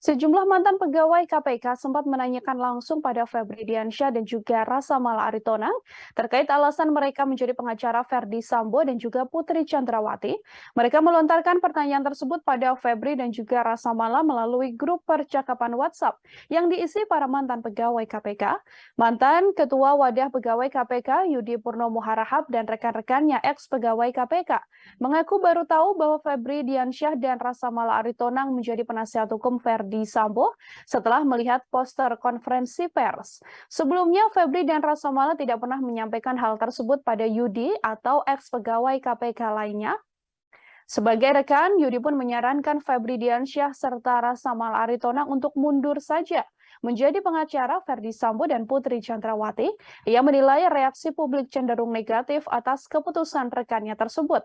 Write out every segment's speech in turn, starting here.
Sejumlah mantan pegawai KPK sempat menanyakan langsung pada Febri Diansyah dan juga Rasa Mala Aritonang terkait alasan mereka menjadi pengacara Verdi Sambo dan juga Putri Chandrawati. Mereka melontarkan pertanyaan tersebut pada Febri dan juga Rasa Mala melalui grup percakapan WhatsApp yang diisi para mantan pegawai KPK. Mantan Ketua Wadah Pegawai KPK Yudi Purnomo Harahap dan rekan-rekannya ex-pegawai KPK mengaku baru tahu bahwa Febri Diansyah dan Rasa Mala Aritonang menjadi penasihat hukum Verdi Sambo setelah melihat poster konferensi pers. Sebelumnya, Febri dan Rasa Mala tidak pernah menyampaikan hal tersebut pada Yudi atau ex-pegawai KPK lainnya. Sebagai rekan, Yudi pun menyarankan Febri Diansyah serta Rasa Mala Aritonang untuk mundur saja menjadi pengacara Verdi Sambo dan Putri Chandrawati. Ia menilai reaksi publik cenderung negatif atas keputusan rekannya tersebut.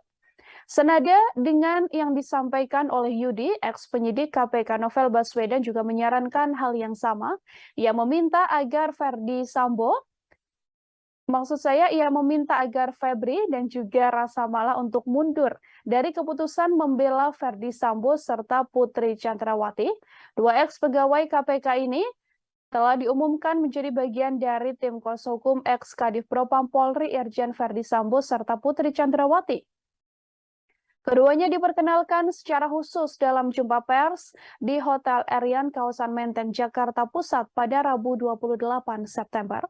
Senada dengan yang disampaikan oleh Yudi, ex-penyidik KPK Novel Baswedan juga menyarankan hal yang sama. Ia meminta agar ia meminta agar Febri dan juga Rasa Mala untuk mundur dari keputusan membela Verdi Sambo serta Putri Chandrawati. Dua ex-pegawai KPK ini telah diumumkan menjadi bagian dari tim kuasa hukum ex-Kadif Propam Polri Irjen Verdi Sambo serta Putri Chandrawati. Keduanya diperkenalkan secara khusus dalam jumpa pers di Hotel Erian, kawasan Menteng, Jakarta Pusat pada Rabu 28 September.